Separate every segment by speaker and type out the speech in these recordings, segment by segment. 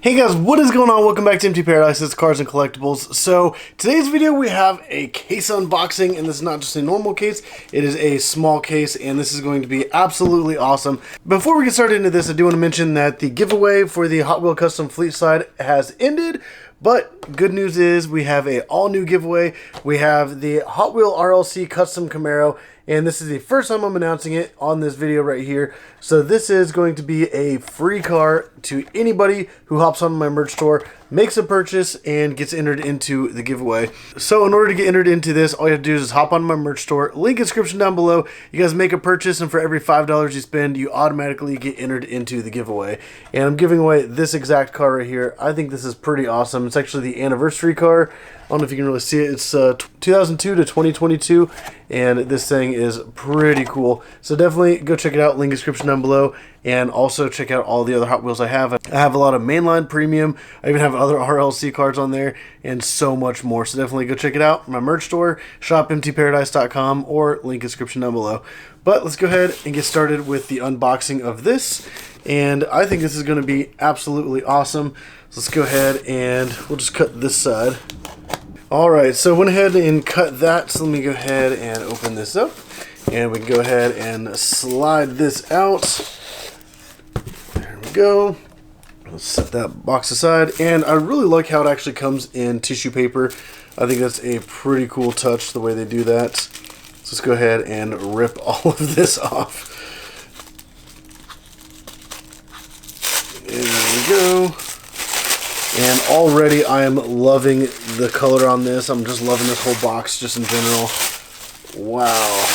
Speaker 1: Hey guys, what is going on? Welcome back to Empty Paradise. It's Cars and Collectibles. So today's video we have a case unboxing, and this is not just a normal case, it is a small case, and this is going to be absolutely awesome. Before we get started into this, I do want to mention that the giveaway for the Hot Wheel Custom Fleet side has ended. But good news is we have a all new giveaway. We have the Hot Wheel RLC Custom Camaro, and this is the first time I'm announcing it on this video right here. So this is going to be a free car to anybody who hops on my merch store, makes a purchase, and gets entered into the giveaway. So in order to get entered into this, all you have to do is hop on my merch store, link in the description down below. You guys make a purchase, and for every $5 you spend, you automatically get entered into the giveaway. And I'm giving away this exact car right here. I think this is pretty awesome. It's actually the anniversary car. I don't know if you can really see it. It's 2002 to 2022, and this thing is pretty cool. So definitely go check it out. Link in the description down below, and also check out all the other Hot Wheels I have. I have a lot of mainline premium. I even have other RLC cars on there, and so much more. So definitely go check it out. My merch store, shopemptyparadise.com, or link in the description down below. But let's go ahead and get started with the unboxing of this. And I think this is going to be absolutely awesome. So let's go ahead and we'll just cut this side. Alright, so I went ahead and cut that, so let me go ahead and open this up, and we can go ahead and slide this out. There we go. Let's set that box aside, and I really like how it actually comes in tissue paper. I think that's a pretty cool touch, the way they do that. So let's go ahead and rip all of this off. There we go. And already I am loving the color on this. I'm just loving this whole box just in general. Wow.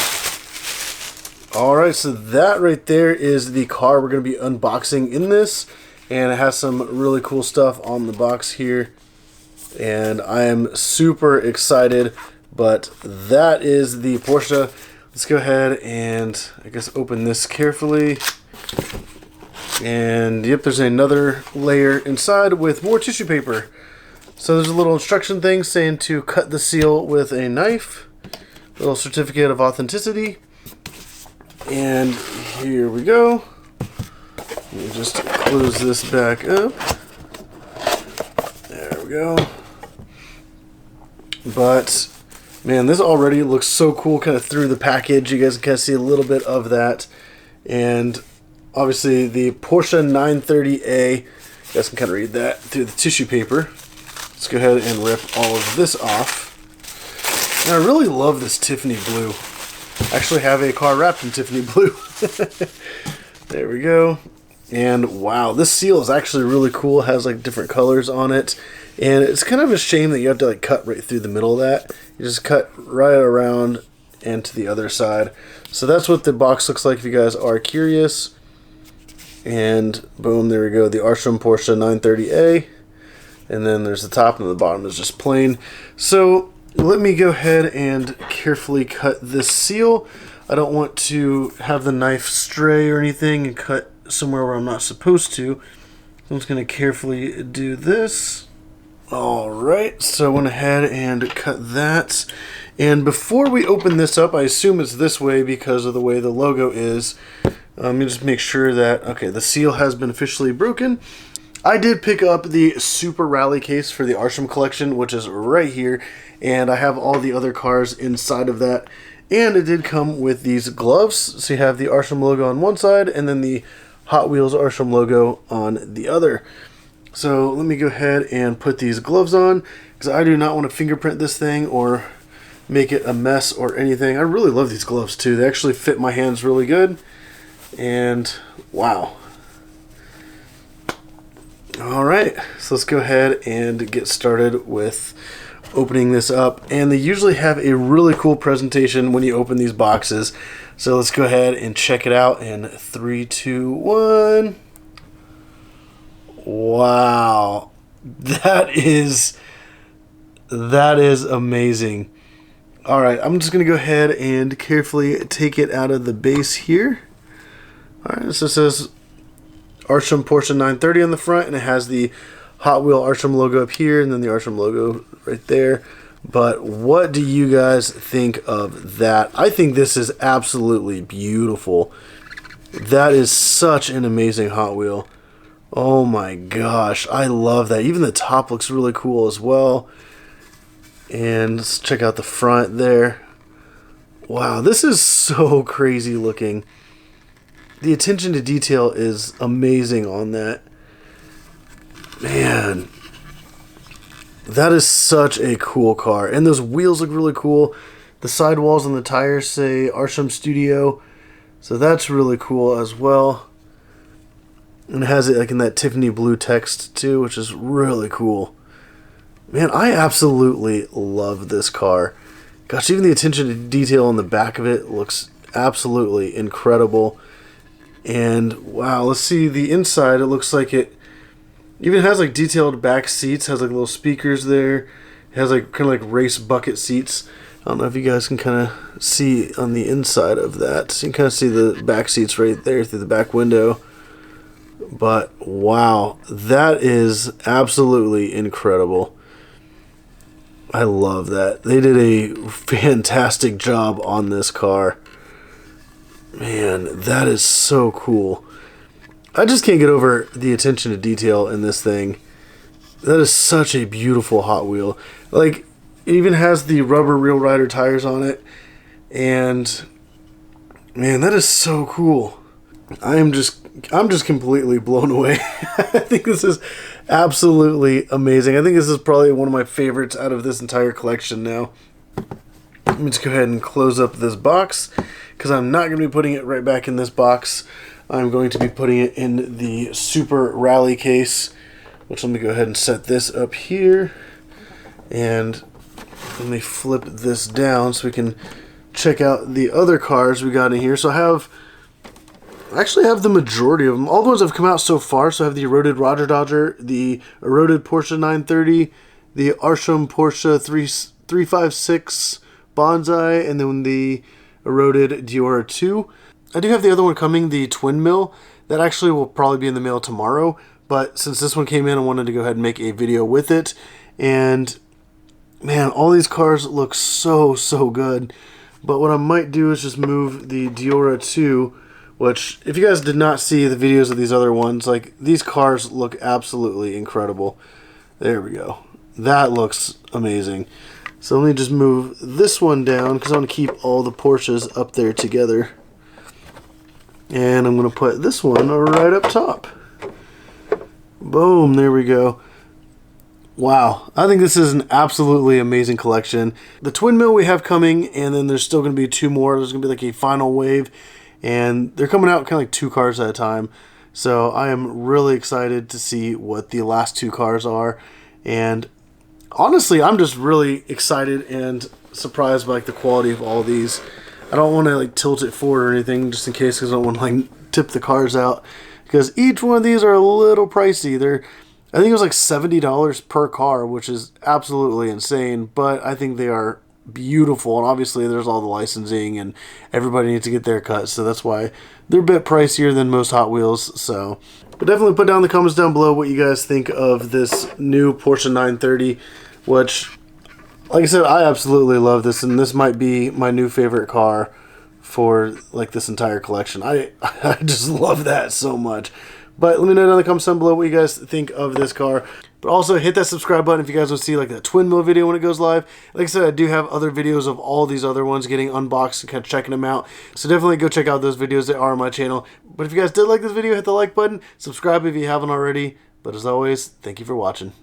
Speaker 1: Alright, so that right there is the car we're going to be unboxing in this. And it has some really cool stuff on the box here. And I am super excited. But that is the Porsche. Let's go ahead and I guess open this carefully. And yep, there's another layer inside with more tissue paper. So there's a little instruction thing saying to cut the seal with a knife. Little certificate of authenticity. And here we go. Let me just close this back up. There we go. But man, this already looks so cool kind of through the package. You guys can kind of see a little bit of that. And obviously the Porsche 930A, you guys can kind of read that through the tissue paper. Let's go ahead and rip all of this off. And I really love this Tiffany blue. I actually have a car wrapped in Tiffany blue. There we go. And wow, this seal is actually really cool. It has like different colors on it. And it's kind of a shame that you have to like cut right through the middle of that. You just cut right around and to the other side. So that's what the box looks like if you guys are curious. And boom, there we go, the Arsham Porsche 930A. And then there's the top, and the bottom is just plain. So let me go ahead and carefully cut this seal. I don't want to have the knife stray or anything and cut somewhere where I'm not supposed to. I'm just going to carefully do this. Alright, so I went ahead and cut that. And before we open this up, I assume it's this way because of the way the logo is. Let me just make sure that, okay, the seal has been officially broken. I did pick up the Super Rally Case for the Arsham collection, which is right here, and I have all the other cars inside of that. And it did come with these gloves, so you have the Arsham logo on one side, and then the Hot Wheels Arsham logo on the other. So let me go ahead and put these gloves on, because I do not want to fingerprint this thing or make it a mess or anything. I really love these gloves too. They actually fit my hands really good. And wow. Alright, so let's go ahead and get started with opening this up. And they usually have a really cool presentation when you open these boxes. So let's go ahead and check it out in 3, 2, 1. Wow. That is amazing. Alright, I'm just going to go ahead and carefully take it out of the base here. Alright, so it says Arsham Porsche 930 on the front, and it has the Hot Wheel Arsham logo up here, and then the Arsham logo right there. But what do you guys think of that? I think this is absolutely beautiful. That is such an amazing Hot Wheel. Oh my gosh, I love that. Even the top looks really cool as well. And let's check out the front there. Wow, this is so crazy looking. The attention to detail is amazing on that. Man, that is such a cool car. And those wheels look really cool. The sidewalls on the tires say Arsham Studio. So that's really cool as well. And it has it like in that Tiffany blue text too, which is really cool. Man, I absolutely love this car. Gosh, even the attention to detail on the back of it looks absolutely incredible. And wow, let's see the inside. It looks like it even has like detailed back seats, has like little speakers there. It has like kind of like race bucket seats. I don't know if you guys can kind of see on the inside of that. So you can kind of see the back seats right there through the back window. But wow, that is absolutely incredible. I love that. They did a fantastic job on this car. Man, that is so cool. I just can't get over the attention to detail in this thing. That is such a beautiful Hot Wheel. Like, it even has the rubber Real Rider tires on it. And man, that is so cool. I'm just completely blown away. I think this is absolutely amazing. I think this is probably one of my favorites out of this entire collection now. Let me just go ahead and close up this box, because I'm not going to be putting it right back in this box. I'm going to be putting it in the Super Rally Case, which let me go ahead and set this up here. And let me flip this down so we can check out the other cars we got in here. So I actually have the majority of them. All the ones that have come out so far. So I have the Eroded Rodger Dodger, the Eroded Porsche 930, the Arsham Porsche 356 Bonsai, and then the Eroded Deora II. I do have the other one coming, the Twin Mill. That actually will probably be in the mail tomorrow. But since this one came in, I wanted to go ahead and make a video with it. And man, all these cars look so, so good. But what I might do is just move the Deora II, which, if you guys did not see the videos of these other ones, like, these cars look absolutely incredible. There we go. That looks amazing. So let me just move this one down, because I want to keep all the Porsches up there together. And I'm going to put this one right up top. Boom, there we go. Wow, I think this is an absolutely amazing collection. The Twin Mill we have coming, and then there's still going to be two more. There's going to be like a final wave. And they're coming out kind of like 2 cars at a time. So I am really excited to see what the last 2 cars are. And honestly, I'm just really excited and surprised by like the quality of all these. I don't want to like tilt it forward or anything, just in case, because I don't want to like tip the cars out. Because each one of these are a little pricey. I think it was like $70 per car, which is absolutely insane. But I think they are beautiful, and obviously there's all the licensing and everybody needs to get their cut, so that's why they're a bit pricier than most Hot Wheels. So, but definitely put down in the comments down below what you guys think of this new Porsche 930, which, like I said, I absolutely love this, and this might be my new favorite car for like this entire collection. I just love that so much. But let me know down in the comments down below what you guys think of this car. But also hit that subscribe button if you guys want to see like that Twin Mill video when it goes live. Like I said, I do have other videos of all these other ones getting unboxed and kind of checking them out. So definitely go check out those videos. They are on my channel. But if you guys did like this video, hit the like button. Subscribe if you haven't already. But as always, thank you for watching.